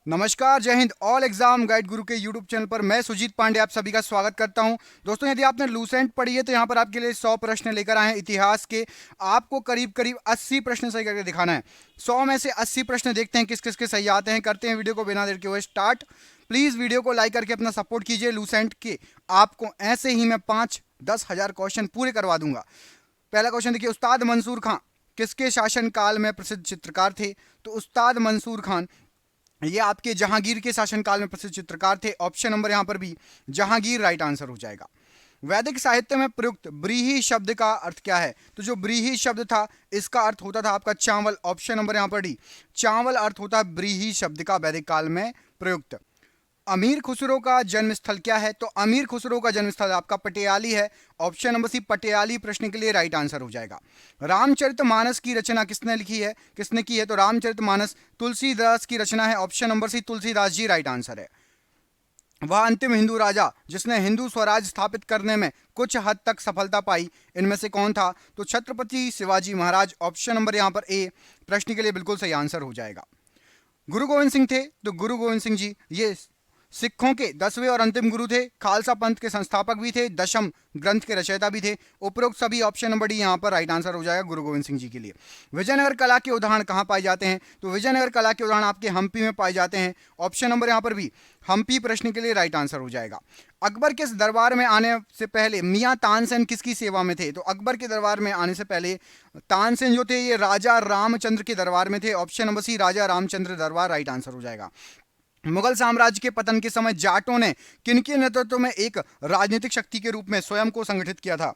नमस्कार, जय Hind. All exam guide गुरु के यूट्यूब चैनल पर मैं सुजीत पांडे आप सभी का स्वागत करता हूं। दोस्तों, यदि आपने लूसेंट पढ़ी है तो यहां पर आपके लिए 100 प्रश्न लेकर आए हैं इतिहास के। आपको करीब करीब 80 प्रश्न सही करके दिखाना है। 100 में से 80 प्रश्न देखते हैं किस किस के सही आते हैं। करते हैं वीडियो को बिना देर के हुए स्टार्ट। प्लीज वीडियो को लाइक करके अपना सपोर्ट कीजिए। लूसेंट के आपको ऐसे ही मैं 5-10 हजार क्वेश्चन पूरे करवा दूंगा। पहला क्वेश्चन देखिए, उस्ताद मंसूर खां किसके शासनकाल में प्रसिद्ध चित्रकार थे? तो उस्ताद मंसूर खान ये आपके जहांगीर के शासनकाल में प्रसिद्ध चित्रकार थे। ऑप्शन नंबर यहां पर भी जहांगीर राइट आंसर हो जाएगा। वैदिक साहित्य में प्रयुक्त ब्रीही शब्द का अर्थ क्या है? तो जो ब्रीही शब्द था इसका अर्थ होता था आपका चावल। ऑप्शन नंबर यहां पर डी, चावल अर्थ होता है ब्रीही शब्द का वैदिक काल में प्रयुक्त। अमीर खुसरो का जन्म स्थल क्या है? तो अमीर खुसरो का जन्म स्थल आपका पटियाली है। ऑप्शन नंबर सी, पटियाली प्रश्न के लिए राइट आंसर हो जाएगा। रामचरितमानस की रचना किसने लिखी है, किसने की है? तो रामचरितमानस तुलसीदास की रचना है। ऑप्शन नंबर सी, तुलसीदास जी राइट आंसर है। वह अंतिम हिंदू राजा जिसने हिंदू स्वराज स्थापित करने में कुछ हद तक सफलता पाई, इनमें से कौन था? तो छत्रपति शिवाजी महाराज। ऑप्शन नंबर यहां पर ए प्रश्न के लिए बिल्कुल सही आंसर हो जाएगा। गुरु गोविंद सिंह थे, तो गुरु गोविंद सिंह जी ये सिखों के 10वें और अंतिम गुरु थे। खालसा पंथ के संस्थापक भी थे, दशम ग्रंथ के रचयिता भी थे। उपरोक्त सभी ऑप्शन नंबर डी यहाँ पर राइट आंसर हो जाएगा गुरु गोविंद सिंह जी के लिए। विजयनगर कला के उदाहरण कहाँ पाए जाते हैं? तो विजयनगर कला के उदाहरण आपके हम्पी में पाए जाते हैं। ऑप्शन नंबर यहाँ पर भी हम्पी प्रश्न के लिए राइट आंसर हो जाएगा। अकबर के दरबार में आने से पहले मियाँ तानसेन किसकी सेवा में थे? तो अकबर के दरबार में आने से पहले तानसेन जो थे ये राजा रामचंद्र के दरबार में थे। ऑप्शन नंबर सी, राजा रामचंद्र दरबार राइट आंसर हो जाएगा। मुगल साम्राज्य के पतन के समय जाटों ने किनके नेतृत्व में एक राजनीतिक शक्ति के रूप में स्वयं को संगठित किया था?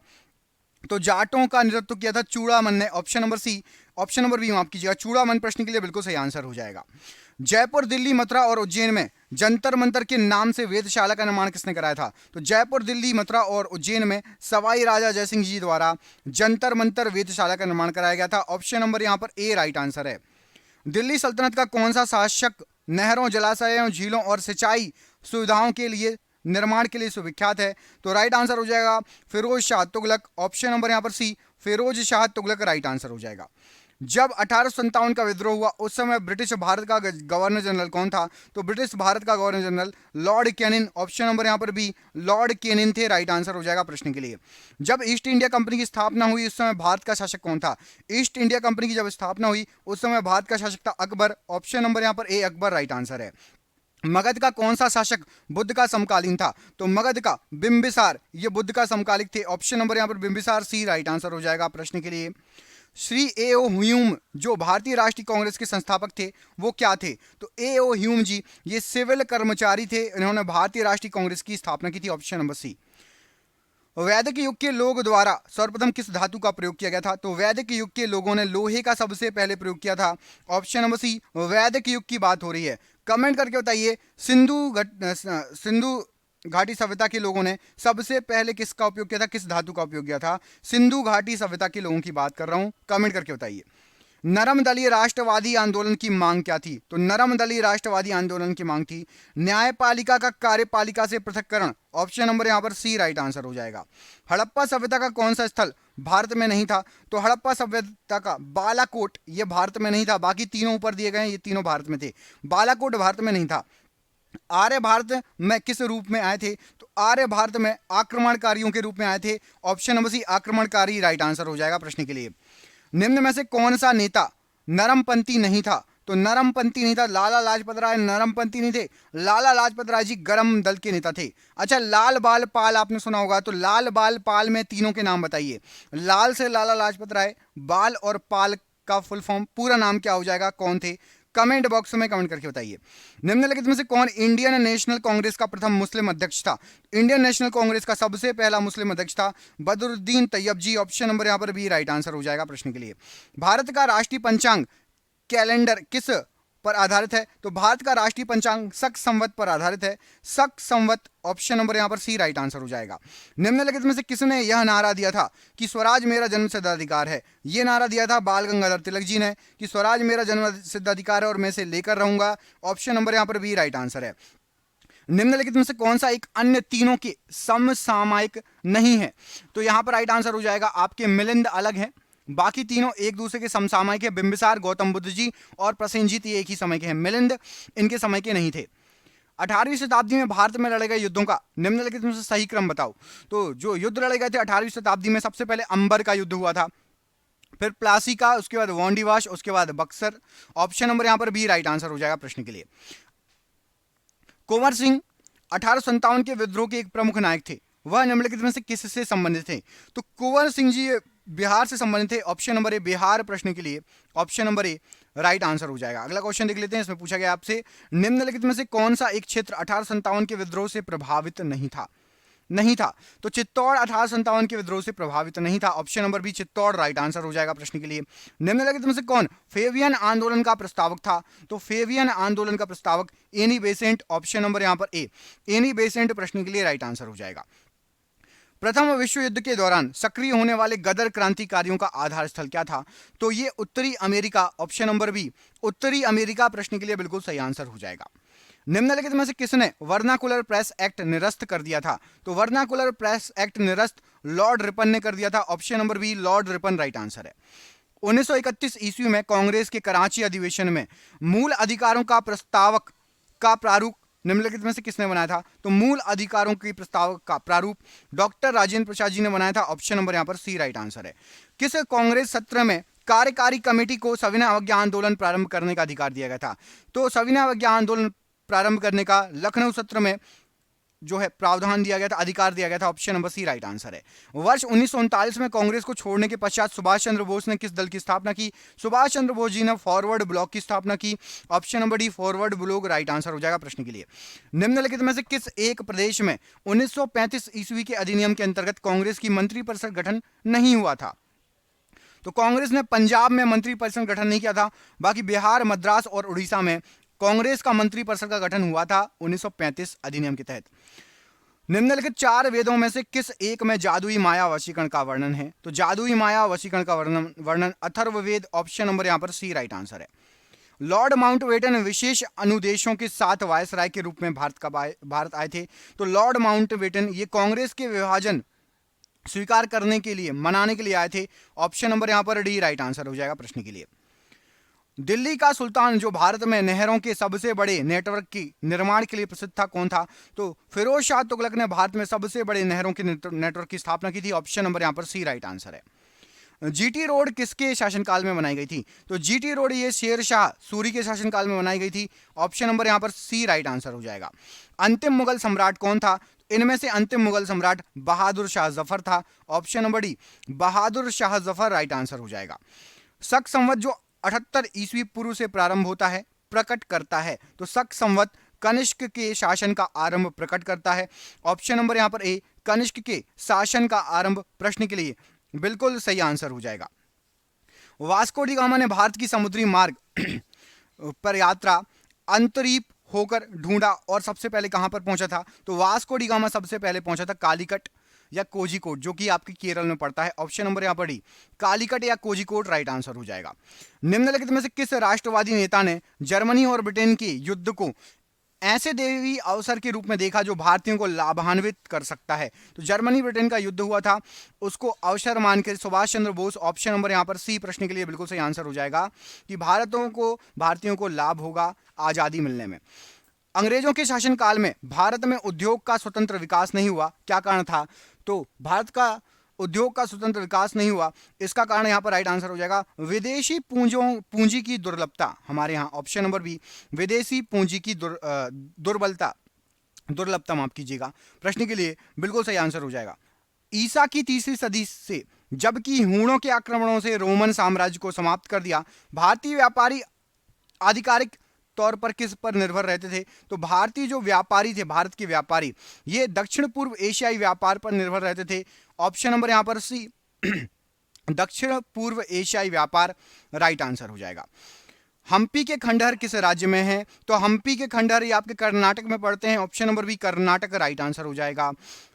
तो जाटों का नेतृत्व किया था चूड़ामन ने। Option number C, option number B माफ कीजिएगा, चूड़ामन प्रश्न के लिए बिल्कुल सही आंसर हो जाएगा। जयपुर, दिल्ली, मथुरा और उज्जैन में जंतर मंतर के नाम से वेधशाला का निर्माण किसने कराया था? तो जयपुर, दिल्ली, मथुरा और उज्जैन में सवाई राजा जयसिंह जी द्वारा जंतर मंतर वेधशाला का निर्माण कराया गया था। ऑप्शन नंबर यहां पर ए राइट आंसर है। दिल्ली सल्तनत का कौन सा शासक नहरों, जलाशयों, झीलों और सिंचाई सुविधाओं के लिए निर्माण के लिए सुविख्यात है? तो राइट आंसर हो जाएगा फिरोज शाह तुगलक। ऑप्शन नंबर यहां पर सी, फिरोज शाह तुगलक राइट आंसर हो जाएगा। जब 1857 का विद्रोह हुआ उस समय ब्रिटिश भारत का गवर्नर जनरल कौन था? तो ब्रिटिश भारत का governor general Lord Canning. Option number यहां पर भी लॉर्ड कैनिन थे, राइट आंसर हो जाएगा प्रश्न के लिए। जब ईस्ट इंडिया कंपनी की स्थापना हुई उस समय भारत का शासक कौन था? ईस्ट इंडिया कंपनी की जब स्थापना हुई उस समय भारत का शासक था अकबर। ऑप्शन नंबर यहां पर ए अकबर राइट आंसर है। मगध का कौन सा शासक बुद्ध का समकालीन था? तो मगध का बिंबिसार ये बुद्ध का समकालिक थे। ऑप्शन नंबर यहां पर बिंबिसार सी राइट आंसर हो जाएगा प्रश्न के लिए। श्री ए ओ ह्यूम जो भारतीय राष्ट्रीय कांग्रेस के संस्थापक थे वो क्या थे? तो ए ओ ह्यूम जी ये सिविल कर्मचारी थे, इन्होंने भारतीय राष्ट्रीय कांग्रेस की स्थापना की थी। Option number C. वैदिक युग के लोग द्वारा सर्वप्रथम किस धातु का प्रयोग किया गया था? तो वैदिक युग के लोगों ने लोहे का सबसे पहले प्रयोग किया था। ऑप्शन नंबर सी, वैदिक युग की बात हो रही है। कमेंट करके बताइए, सिंधु घाटी सभ्यता के लोगों ने सबसे पहले किसका उपयोग किया था, किस धातु का उपयोग किया था? सिंधु घाटी सभ्यता के लोगों की बात कर रहा हूं, कमेंट करके बताइए। नरम दलीय राष्ट्रवादी आंदोलन की मांग क्या थी? तो नरम दलीय राष्ट्रवादी आंदोलन की मांग थी न्यायपालिका का कार्यपालिका से पृथक्करण। ऑप्शन नंबर यहां पर सी राइट आंसर हो जाएगा। हड़प्पा सभ्यता का कौन सा स्थल भारत में नहीं था? तो हड़प्पा सभ्यता का बालाकोट ये भारत में नहीं था, बाकी तीनों ऊपर दिए गए ये तीनों भारत में थे, बालाकोट भारत में नहीं था। आर्य भारत में किस रूप में आए थे? तो आर्य भारत में आक्रमणकारियों के रूप में आए थे। ऑप्शन नंबर सी आक्रमणकारी राइट आंसर हो जाएगा प्रश्न के लिए। निम्न में से कौन सा नेता नरमपंथी नहीं था? तो नरमपंथी नहीं था, लाला लाजपत राय नरमपंथी नहीं थे, लाला लाजपत राय जी गरम दल के नेता थे। अच्छा, लाल बाल पाल आपने सुना होगा, तो लाल बाल पाल में तीनों के नाम बताइए। लाल से लाला लाजपत राय, बाल और पाल का फुल फॉर्म पूरा नाम क्या हो जाएगा, कौन थे? कमेंट बॉक्स में कमेंट करके बताइए। निम्नलिखित में से कौन इंडियन नेशनल कांग्रेस का प्रथम मुस्लिम अध्यक्ष था? इंडियन नेशनल कांग्रेस का सबसे पहला मुस्लिम अध्यक्ष था बदरुद्दीन तैयब जी। ऑप्शन नंबर यहां पर भी राइट आंसर हो जाएगा प्रश्न के लिए। भारत का राष्ट्रीय पंचांग कैलेंडर किस पर आधारित है? तो भारत का राष्ट्रीय पंचांग शक संवत पर आधारित है, शक संवत। ऑप्शन नंबर यहां पर सी राइट आंसर हो जाएगा। निम्नलिखित में से किसने यह नारा दिया था कि स्वराज मेरा जन्मसिद्ध अधिकार है? यह नारा दिया था बाल गंगाधर तिलक जी ने कि स्वराज मेरा जन्मसिद्ध अधिकार है और मैं इसे लेकर रहूंगा। ऑप्शन नंबर यहां पर भी राइट आंसर है। निम्नलिखित में से कौन सा एक अन्य तीनों के समसामयिक नहीं है? तो यहां पर राइट आंसर हो जाएगा आपके मिलिंद अलग है, बाकी तीनों एक दूसरे के समसामयिक है। बिंबिसार, गौतम बुद्ध जी और प्रसेनजीत ये एक ही समय के हैं। मिलिंद इनके समय के नहीं थे। 18वीं शताब्दी में भारत में लड़े गए युद्धों का निम्नलिखित में से सही क्रम बताओ। तो जो युद्ध लड़े गए थे 18वीं शताब्दी में, सबसे पहले अंबर का युद्ध हुआ था, फिर प्लासी का, उसके बाद वांडीवाश, उसके बाद बक्सर। ऑप्शन नंबर यहां पर बी राइट आंसर हो जाएगा प्रश्न के लिए। कुंवर सिंह 1857 के विद्रोह के एक प्रमुख नायक थे, वह निम्नलिखित में से किससे संबंधित थे। तो कुंवर सिंह जी बिहार से संबंधित थे। ऑप्शन नंबर ए बिहार प्रश्न के लिए ऑप्शन नंबर ए राइट आंसर हो जाएगा। अगला क्वेश्चन देख लेते हैं। इसमें पूछा गया आपसे निम्नलिखित में से कौन सा एक क्षेत्र 1857 के विद्रोह से प्रभावित नहीं था। तो चित्तौड़ 1857 के विद्रोह से प्रभावित नहीं था। Option number B Chittor right answer हो जाएगा प्रश्न के लिए। निम्नलिखित में से कौन फेवियन आंदोलन का प्रस्तावक था। तो फेवियन आंदोलन का प्रस्तावक एनी बेसेंट। ऑप्शन नंबर यहां पर ए एनी बेसेंट प्रश्न के लिए राइट आंसर हो जाएगा। प्रथम विश्व युद्ध के दौरान सक्रिय होने वाले गदर क्रांतिकारियों का आधार स्थल क्या था। तो ये उत्तरी अमेरिका। ऑप्शन नंबर बी उत्तरी अमेरिका प्रश्न के लिए बिल्कुल सही आंसर हो जाएगा। निम्नलिखित में से किसने वर्नाकुलर प्रेस एक्ट निरस्त कर दिया था। तो वर्नाकुलर प्रेस एक्ट निरस्त लॉर्ड रिपन ने कर दिया था। Option number B Lord Ripon right answer है। 1931 ईस्वी में कांग्रेस के कराची अधिवेशन में मूल अधिकारों का प्रस्तावक का प्रारूप निम्नलिखित में से किसने बनाया था। तो मूल अधिकारों की प्रस्तावक का प्रारूप डॉक्टर राजेंद्र प्रसाद जी ने बनाया था। ऑप्शन नंबर यहां पर सी राइट आंसर है। किस कांग्रेस सत्र में कार्यकारी कमेटी को सविनय अवज्ञा आंदोलन प्रारंभ करने का अधिकार दिया गया था। तो सविनय अवज्ञा आंदोलन प्रारंभ करने का लखनऊ सत्र में जो है प्रावधान दिया गया था, अधिकार दिया गया था। Option number C right answer है। वर्ष 1939 में कांग्रेस को छोड़ने के पश्चात सुभाष चंद्र बोस ने किस दल की स्थापना की। सुभाष चंद्र बोस जी ने फॉरवर्ड ब्लॉक की स्थापना की। Option number D forward block right answer हो जाएगा प्रश्न के लिए। निम्नलिखित में से किस एक प्रदेश में 1935 ईस्वी के अधिनियम के अंतर्गत कांग्रेस की मंत्रिपरिषद गठन नहीं हुआ था। तो कांग्रेस ने पंजाब में मंत्रिपरिषद गठन नहीं किया था, बाकी बिहार, मद्रास और उड़ीसा में कांग्रेस का मंत्रिपरिषद का गठन हुआ था 1935 अधिनियम के तहत। निम्नलिखित चार वेदों में से किस एक में जादुई माया वशीकरण का वर्णन है। तो जादुई माया वशीकरण का वर्णन अथर्ववेद। ऑप्शन नंबर यहां पर सी राइट आंसर है। लॉर्ड माउंटबेटन विशेष अनुदेशों के साथ वायसराय के रूप में भारत आए थे। तो लॉर्ड माउंटबेटन ये कांग्रेस के विभाजन स्वीकार करने के लिए, मनाने के लिए आए थे। ऑप्शन नंबर यहां पर डी राइट आंसर हो जाएगा प्रश्न के लिए। दिल्ली का सुल्तान जो भारत में नहरों के सबसे बड़े नेटवर्क की निर्माण के लिए प्रसिद्ध था, कौन था। तो फिरोज शाह तुगलक ने भारत में सबसे बड़े नहरों के नेटवर्क की स्थापना की थी। ऑप्शन नंबर यहां पर सी राइट आंसर है। जीटी रोड किसके शासनकाल में बनाई गई थी। तो जीटी रोड ये शेर शाह सूरी के शासनकाल में बनाई गई थी। ऑप्शन नंबर यहां पर सी राइट आंसर हो जाएगा। अंतिम मुगल सम्राट कौन था। इनमें से अंतिम मुगल सम्राट बहादुर शाह जफर था। Option number D Bahadur Shah Zafar right answer हो जाएगा। शक संवत जो 78 ईस्वी पूर्व से प्रारंभ होता है, प्रकट करता है। तो शक संवत कनिष्क के शासन का आरंभ प्रकट करता है। ऑप्शन नंबर यहां पर ए कनिष्क के शासन का आरंभ प्रश्न के लिए बिल्कुल सही आंसर हो जाएगा। वास्को डी गामा ने भारत की समुद्री मार्ग पर यात्रा अंतरीप होकर ढूंढा और सबसे पहले कहां पर पहुंचा था। तो वास्को डी गामा सबसे पहले पहुंचा था कालीकट या कोझिकोड, जो कि आपके केरल में पड़ता है। ऑप्शन नंबर यहां पर डी कालीकट या कोझिकोड राइट आंसर हो जाएगा। निम्नलिखित में से किस राष्ट्रवादी नेता ने जर्मनी और ब्रिटेन के युद्ध को ऐसे देवी अवसर के रूप में देखा जो भारतीयों को लाभान्वित कर सकता है। तो जर्मनी ब्रिटेन का युद्ध हुआ था, उसको अवसर मानकर सुभाष चंद्र बोस। ऑप्शन नंबर यहां पर सी प्रश्न के लिए बिल्कुल सही आंसर हो जाएगा कि भारतीयों को लाभ होगा आजादी मिलने में। अंग्रेजों के शासनकाल में भारत में उद्योग का स्वतंत्र विकास नहीं हुआ, क्या कारण था। तो भारत का उद्योग का स्वतंत्र विकास नहीं हुआ, इसका कारण यहां पर राइट आंसर हो जाएगा विदेशी पूंजी की दुर्लभता। हमारे यहां ऑप्शन नंबर बी विदेशी पूंजी की दुर्लभता माफ कीजिएगा प्रश्न के लिए बिल्कुल सही आंसर हो जाएगा। ईसा की तीसरी सदी से जबकि हूणों के आक्रमणों से रोमन साम्राज्य को समाप्त कर दिया, भारतीय व्यापारी आधिकारिक तौर पर किस पर निर्भर रहते थे। तो भारतीय जो व्यापारी थे, भारत के व्यापारी, ये दक्षिण पूर्व एशियाई व्यापार पर निर्भर रहते थे। ऑप्शन नंबर यहां पर सी दक्षिण पूर्व एशियाई व्यापार राइट आंसर हो जाएगा। हम्पी के खंडहर किस राज्य में है। तो हम्पी के खंडहर ये आपके कर्नाटक में पड़ते हैं। Option number B Karnataka right answer हो जाएगा।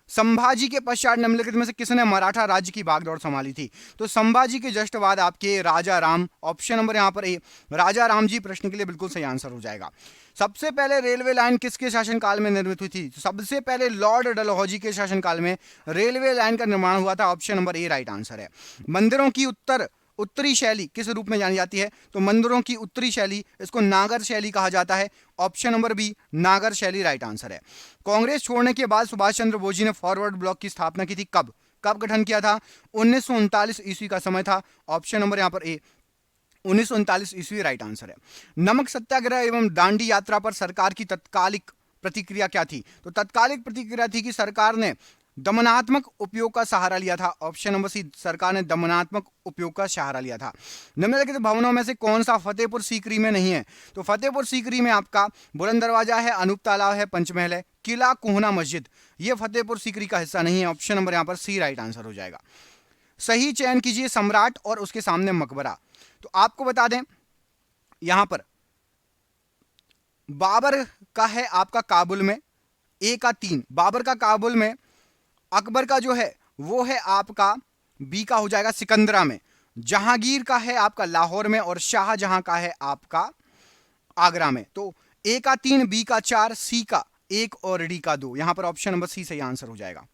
संभाजी के पश्चात निम्नलिखित में से किसने मराठा राज्य की बागडोर संभाली थी। तो संभाजी के जस्ट बाद आपके राजा राम। ऑप्शन नंबर यहां पर ए राजा राम जी प्रश्न के लिए बिल्कुल सही आंसर हो जाएगा। सबसे पहले रेलवे लाइन किसके शासनकाल में निर्मित हुई थी। तो सबसे पहले लॉर्ड डलहौजी के शासनकाल में रेलवे लाइन का निर्माण हुआ था। ऑप्शन नंबर ए राइट आंसर है। मंदिरों की उत्तर उत्तरी शैली किस रूप में जानी जाती है? तो मंदिरों की उत्तरी शैली, इसको नागर शैली कहा जाता है। ऑप्शन नंबर बी, नागर शैली राइट आंसर है। कांग्रेस छोड़ने के बाद सुभाष चंद्र बोस जी ने फॉरवर्ड ब्लॉक की स्थापना की थी, कब? कब गठन किया था? 1939 ईस्वी का समय था। ऑप्शन नंबर यहां पर ए, 1939 ईस्वी राइट आंसर है। नमक सत्याग्रह एवं दांडी यात्रा पर सरकार की तत्कालिक प्रतिक्रिया क्या थी? तो तत्कालिक प्रतिक्रिया थी कि सरकार ने दमनात्मक उपयोग का सहारा लिया था। ऑप्शन नंबर सी, सरकार ने दमनात्मक उपयोग का सहारा लिया था। निम्नलिखित भवनों में से कौन सा फतेहपुर सीकरी में नहीं है? तो फतेहपुर सीकरी में आपका बुलंद दरवाजा है, अनूप तालाब है, पंचमहल है, किला कोहना मस्जिद, ये फतेहपुर सीकरी का हिस्सा नहीं है। ऑप्शन नंबर यहां पर सी राइट आंसर हो जाएगा। सही चयन कीजिए सम्राट और उसके सामने मकबरा। तो आपको बता दें यहां पर बाबर का है आपका काबुल में, ए का 3, बाबर का काबुल में, अकबर का जो है वो है आपका बी का हो जाएगा सिकंदरा में, जहांगीर का है आपका लाहौर में और शाहजहां का है आपका आगरा में। तो ए का 3, बी का 4, सी का 1 और डी का 2, यहां पर ऑप्शन नंबर सी सही आंसर हो जाएगा।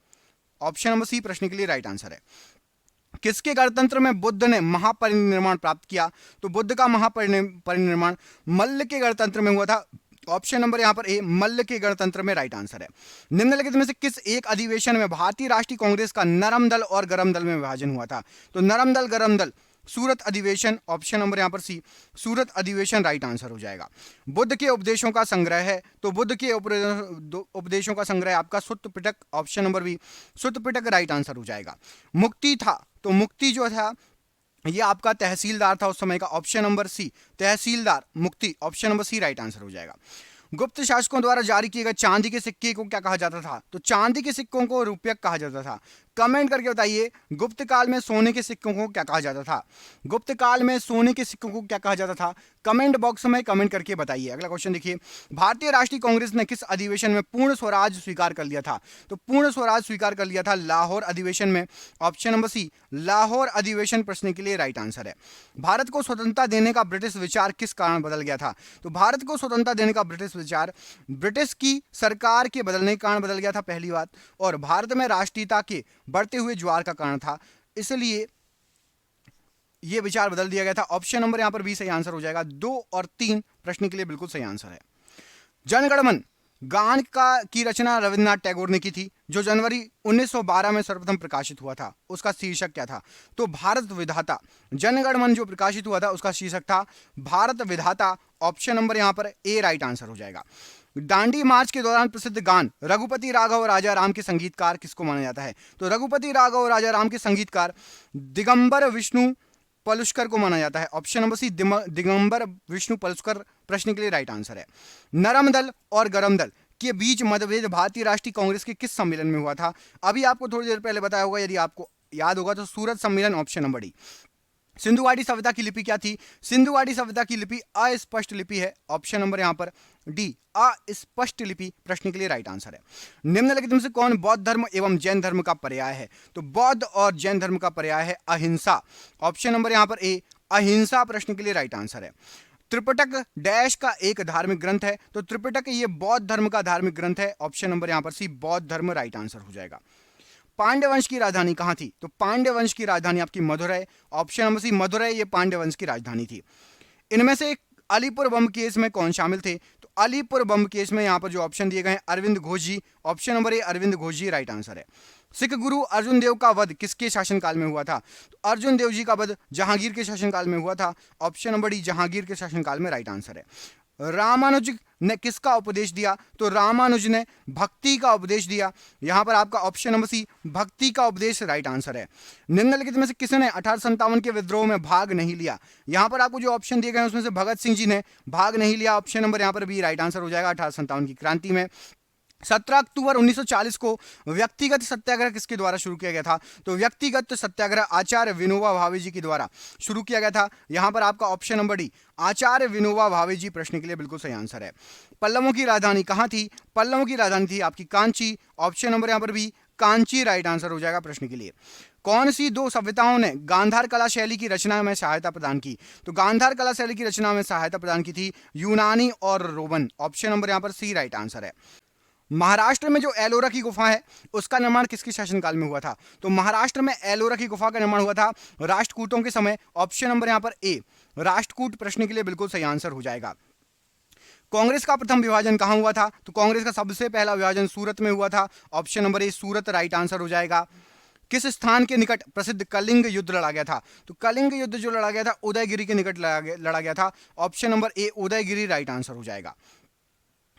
ऑप्शन नंबर सी प्रश्न के लिए राइट आंसर है। किसके गणतंत्र में बुद्ध ने महापरिनिर्वाण प्राप्त किया? तो बुद्ध का महापरिनिर्वाण मल्ल के गणतंत्र में हुआ था। ऑप्शन नंबर यहां पर ए, मल्ल के गणतंत्र में राइट आंसर है। निम्नलिखित में से किस एक अधिवेशन में भारतीय राष्ट्रीय कांग्रेस का नरम दल और गरम दल में विभाजन हुआ था? तो नरम दल गरम दल, सूरत अधिवेशन, ऑप्शन नंबर यहां पर सी, सूरत अधिवेशन राइट आंसर हो जाएगा। बुद्ध के उपदेशों का संग्रह है, तो बुद्ध के उपदेशों का संग्रह आपका सुत्त पिटक, ऑप्शन नंबर बी, सुत्त पिटक राइट आंसर हो जाएगा। मुक्ति था, तो मुक्ति जो था ये आपका तहसीलदार था उस समय का, ऑप्शन नंबर सी, तहसीलदार मुक्ति, option number C right answer हो जाएगा। गुप्त शासकों द्वारा जारी किए गए चांदी के सिक्के को क्या कहा जाता था? तो चांदी के सिक्कों को रुपया कहा जाता था। कमेंट करके बताइए गुप्त काल में सोने के सिक्कों को क्या कहा जाता था? गुप्त काल में सोने के सिक्कों को क्या कहा जाता था? कमेंट बॉक्स में कमेंट करके बताइए। अगला क्वेश्चन देखिए, भारतीय राष्ट्रीय कांग्रेस ने किस अधिवेशन में पूर्ण स्वराज स्वीकार कर लिया था? तो पूर्ण स्वराज स्वीकार कर लिया था लाहौर अधिवेशन में, ऑप्शन नंबर सी, लाहौर अधिवेशन प्रश्न के लिए राइट आंसर है। भारत को स्वतंत्रता देने का ब्रिटिश विचार किस कारण बदल गया था? तो भारत को स्वतंत्रता देने का ब्रिटिश विचार ब्रिटिश की सरकार के बदलने के कारण बदल गया था, पहली बात, और भारत में राष्ट्रीयता के बढ़ते हुए ज्वार का कारण था, इसलिए यह विचार बदल दिया गया था। ऑप्शन नंबर यहां पर बी सही आंसर हो जाएगा। 2 और 3 प्रश्न के लिए बिल्कुल सही आंसर है। जनगणमन गान की रचना रविन्द्रनाथ टैगोर ने की थी, जो जनवरी 1912 में सर्वप्रथम प्रकाशित हुआ था। उसका शीर्षक क्या था? तो भारत विधाता। जनगणमन जो प्रकाशित हुआ था उसका शीर्षक था भारत विधाता। ऑप्शन नंबर यहां पर ए राइट आंसर हो जाएगा। दांडी मार्च के दौरान प्रसिद्ध गान रघुपति राघव राजा राम के संगीतकार किसको माना जाता है? तो रघुपति राघव राजा राम के संगीतकार दिगंबर विष्णु पलुष्कर को माना जाता है। Option number C, Digambar Vishnu Paluskar प्रश्न के लिए राइट आंसर है। नरम दल और गरम दल के बीच मतभेद भारतीय राष्ट्रीय कांग्रेस के किस सम्मेलन में हुआ था? अभी आपको थोड़ी देर पहले बताया होगा, यदि आपको याद होगा तो सूरत सम्मेलन, ऑप्शन नंबर डी। सिंधुवाड़ी सभ्यता की लिपि क्या थी? सिंधुवाड़ी सभ्यता की लिपि अस्पष्ट लिपि है, ऑप्शन नंबर यहां पर डी, अस्पष्ट लिपि प्रश्न के लिए राइट आंसर है। निम्नलिखित में से कौन बौद्ध धर्म एवं जैन धर्म का पर्याय है? तो बौद्ध और जैन धर्म का पर्याय है अहिंसा। ऑप्शन नंबर यहां पर ए, अहिंसा प्रश्न के लिए राइट आंसर है। त्रिपिटक डैश का एक धार्मिक ग्रंथ है, तो त्रिपिटक ये बौद्ध धर्म का धार्मिक ग्रंथ है। ऑप्शन नंबर यहां पर सी, बौद्ध धर्म राइट आंसर हो जाएगा। पांड्य वंश की राजधानी कहां थी? तो पांड्य वंश की राजधानी आपकी Madurai, option number C, Madurai ये पांड्य वंश की राजधानी थी। इनमें से अलीपुर बम केस में कौन शामिल थे? तो अलीपुर बम केस में यहां पर जो ऑप्शन दिए गए हैं Arvind Ghosh ji, option number A Arvind Ghosh ji right answer है। सिख गुरु अर्जुन देव का वध किसके शासनकाल में हुआ था? तो अर्जुन देव जी का वध जहांगीर के शासनकाल में हुआ था। ऑप्शन नंबर डी, जहांगीर के शासनकाल में राइट आंसर है। रामानुज ने किसका उपदेश दिया? तो रामानुज ने भक्ति का उपदेश दिया। यहां पर आपका ऑप्शन नंबर सी, भक्ति का उपदेश राइट आंसर है। निम्नलिखित में से किसने 1857 के विद्रोह में भाग नहीं लिया? यहां पर आपको जो ऑप्शन दिए गए हैं उसमें से भगत सिंह जी ने भाग नहीं लिया। ऑप्शन नंबर यहां पर बी राइट आंसर हो जाएगा। 1857 की क्रांति में 17 अक्टूबर 1940 को व्यक्तिगत सत्याग्रह किसके द्वारा शुरू किया गया था? तो व्यक्तिगत सत्याग्रह आचार्य विनोबा भावे जी के द्वारा शुरू किया गया था। यहां पर आपका ऑप्शन नंबर डी, आचार्य विनोबा भावे जी प्रश्न के लिए बिल्कुल सही आंसर है। पल्लवों की राजधानी कहां थी? पल्लवों की राजधानी थी आपकी कांची। ऑप्शन नंबर यहां पर बी, कांची राइट आंसर हो जाएगा प्रश्न के लिए। कौन सी दो सभ्यताओं ने गांधार कला शैली की रचना में सहायता प्रदान की? तो गांधार कला शैली की रचना में सहायता प्रदान की थी यूनानी और रोमन। ऑप्शन नंबर यहां पर सी राइट आंसर है। महाराष्ट्र में जो एलोरा की गुफा है उसका निर्माण किसके शासनकाल में हुआ था? तो महाराष्ट्र में एलोरा की गुफा का निर्माण हुआ था राष्ट्रकूटों के समय। ऑप्शन नंबर यहां पर ए राष्ट्रकूट प्रश्न के लिए बिल्कुल सही आंसर हो जाएगा। कांग्रेस का प्रथम विभाजन कहां हुआ था? तो कांग्रेस का सबसे पहला विभाजन सूरत में हुआ था। ऑप्शन नंबर ए सूरत राइट आंसर हो जाएगा। किस स्थान के निकट प्रसिद्ध कलिंग युद्ध लड़ा गया था? तो कलिंग युद्ध जो लड़ा गया था उदयगिरी के निकट लड़ा गया था। Option number A Udayagiri right answer हो जाएगा।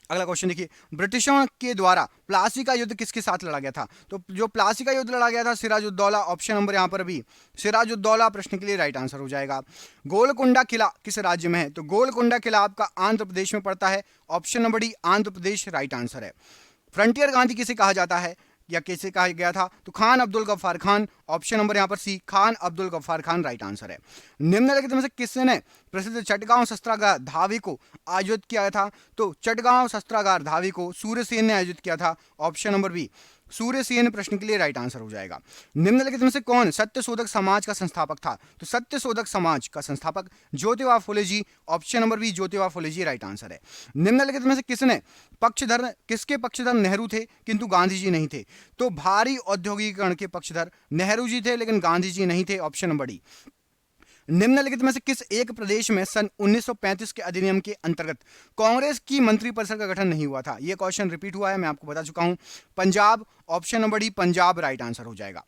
अगला क्वेश्चन देखिए, ब्रिटिशों के द्वारा प्लासी का युद्ध किसके साथ लड़ा गया था? तो जो प्लासी का युद्ध लड़ा गया था सिराजुद्दौला। ऑप्शन नंबर यहां पर भी सिराजुद्दौला प्रश्न के लिए राइट आंसर हो जाएगा। गोलकुंडा किला किस राज्य में है? तो गोलकुंडा किला आपका आंध्र प्रदेश में पड़ता है। Option number D Andhra Pradesh right answer है। फ्रंटियर गांधी किसे कहा जाता है या कैसे कहा गया था? तो खान अब्दुल गफ्फार खान। ऑप्शन नंबर यहां पर सी खान अब्दुल गफ्फार खान राइट आंसर है। निम्नलिखित में से किसने प्रसिद्ध चटगांव शस्त्रागार धावी को आयोजित किया था? तो चटगांव शस्त्रागार धावी को सूर्यसेन ने आयोजित किया था। ऑप्शन नंबर बी सूर्यसेन प्रश्न के लिए राइट आंसर हो जाएगा। निम्नलिखित में से कौन सत्यशोधक समाज का संस्थापक था? तो सत्यशोधक समाज का संस्थापक ज्योतिबा फुले जी। Option number B Jyotiba Phule जी राइट आंसर है। निम्नलिखित में से किसके पक्षधर नेहरू थे किंतु गांधी जी नहीं थे? तो भारी औद्योगिकीकरण के पक्षधर नेहरू जी थे लेकिन गांधी जी नहीं थे। Option number D. निम्नलिखित में से किस एक प्रदेश में सन 1935 के अधिनियम के अंतर्गत कांग्रेस की मंत्रिपरिषद का गठन नहीं हुआ था? यह क्वेश्चन रिपीट हुआ है, मैं आपको बता चुका हूं। Punjab. Option number D Punjab right answer हो जाएगा।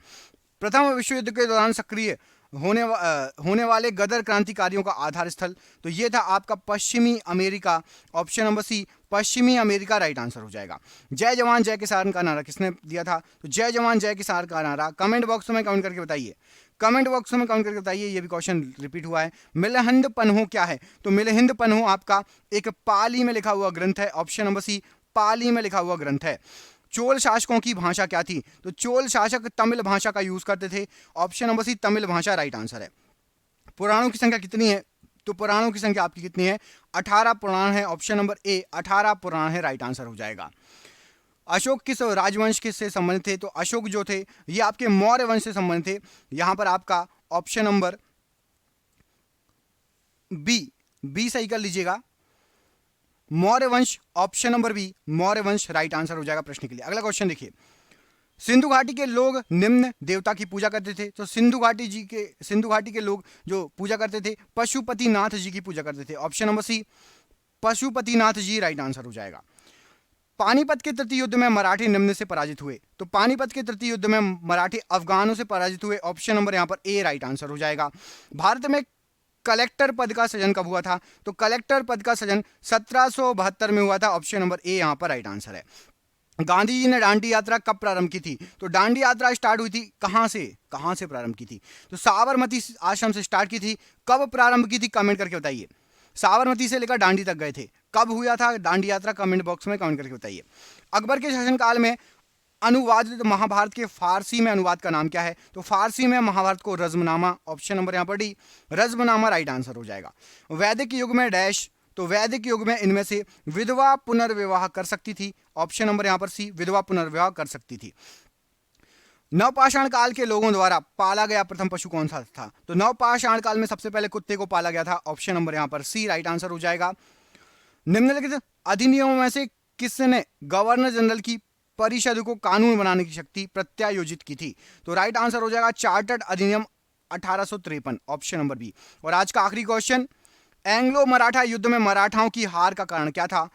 प्रथम विश्व युद्ध के दौरान सक्रिय होने वाले गदर क्रांतिकारियों का आधार स्थल? तो यह था आपका पश्चिमी अमेरिका। ऑप्शन नंबर सी पश्चिमी अमेरिका राइट आंसर हो जाएगा। जय जवान जय किसान का नारा किसने दिया था? तो जय जवान जय किसान का नारा कमेंट बॉक्स में कमेंट करके बताइए। कमेंट बॉक्स में कमेंट करके बताइए। ये भी क्वेश्चन रिपीट हुआ है। मिलहिंद पन्हो क्या है? तो मिलहिंद पन्हो आपका एक पाली में लिखा हुआ ग्रंथ है। ऑप्शन नंबर सी पाली में लिखा हुआ ग्रंथ है। चोल शासकों की भाषा क्या थी? तो चोल शासक तमिल भाषा का यूज करते थे। ऑप्शन नंबर सी तमिल भाषा राइट आंसर है। पुराणों की संख्या कितनी है? तो पुराणों की संख्या आपकी कितनी है? 18 पुराण है। ऑप्शन नंबर ए 18 पुराण है राइट आंसर हो जाएगा। अशोक किस राजवंश के से संबंधित थे? तो अशोक जो थे ये आपके मौर्य वंश से संबंधित थे। यहां पर आपका ऑप्शन नंबर बी सही कर लीजिएगा, मौर्य वंश। ऑप्शन नंबर बी मौर्य वंश राइट आंसर हो जाएगा प्रश्न के लिए। अगला क्वेश्चन देखिए, सिंधु घाटी के लोग निम्न देवता की पूजा करते थे? तो सिंधु घाटी के लोग जो पूजा करते थे पशुपतिनाथ जी की पूजा करते थे। ऑप्शन नंबर सी पशुपतिनाथ जी राइट आंसर हो जाएगा। पानीपत के तृतीय युद्ध में मराठी निम्न से पराजित हुए? तो पानीपत के तृतीय युद्ध में मराठी अफगानों से पराजित हुए। ऑप्शन नंबर यहां पर ए राइट आंसर हो जाएगा। भारत में कलेक्टर पद का सृजन कब हुआ था? तो कलेक्टर पद का सृजन 1772 में हुआ था। ऑप्शन नंबर ए यहां पर राइट आंसर है। गांधी जी ने दांडी यात्रा कब प्रारंभ की थी? तो दांडी यात्रा स्टार्ट हुई थी कहां से प्रारंभ की थी? तो साबरमती आश्रम से स्टार्ट की थी। कब प्रारंभ की थी कमेंट करके बताइए। साबरमती से लेकर दांडी तक गए थे। कब हुआ था दांडी यात्रा? कमेंट बॉक्स में कमेंट करके बताइए। अकबर के शासनकाल में अनुवादित महाभारत के फारसी में अनुवाद का नाम क्या है? तो फारसी में महाभारत को रज़्मनामा। ऑप्शन नंबर यहां पर डी रज़्मनामा राइट आंसर हो जाएगा। वैदिक युग में डैश? तो वैदिक युग में इनमें से विधवा पुनर्विवाह कर सकती थी। ऑप्शन नंबर यहां पर सी विधवा पुनर्विवाह कर सकती थी। नवपाषाण काल के लोगों द्वारा पाला गया प्रथम पशु कौन सा था? तो नवपाषाण काल में सबसे पहले कुत्ते को पाला गया था। ऑप्शन नंबर यहां पर सी राइट आंसर हो जाएगा। निम्नलिखित अधिनियमों में से किसने गवर्नर जनरल की परिषद को कानून बनाने की शक्ति प्रत्यायोजित की थी? तो राइट आंसर हो जाएगा चार्टर्ड अधिनियम 1853। Option number B. और आज का आखिरी क्वेश्चन, एंग्लो मराठा युद्ध में मराठाओं की हार का कारण क्या था?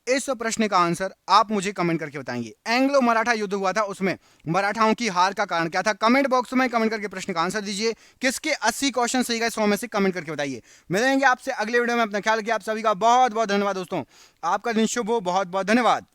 इस प्रश्न का आंसर आप मुझे कमेंट करके बताएंगे। एंग्लो मराठा युद्ध हुआ था, उसमें मराठाओं की हार का कारण क्या था? कमेंट बॉक्स में कमेंट करके प्रश्न का आंसर दीजिए। किसके 80 क्वेश्चन सही गए 100 में से कमेंट करके बताइए। मिलेंगे आपसे अगले वीडियो में। अपना ख्याल रखिए। आप सभी का बहुत बहुत धन्यवाद दोस्तों। आपका दिन शुभ हो। बहुत बहुत धन्यवाद।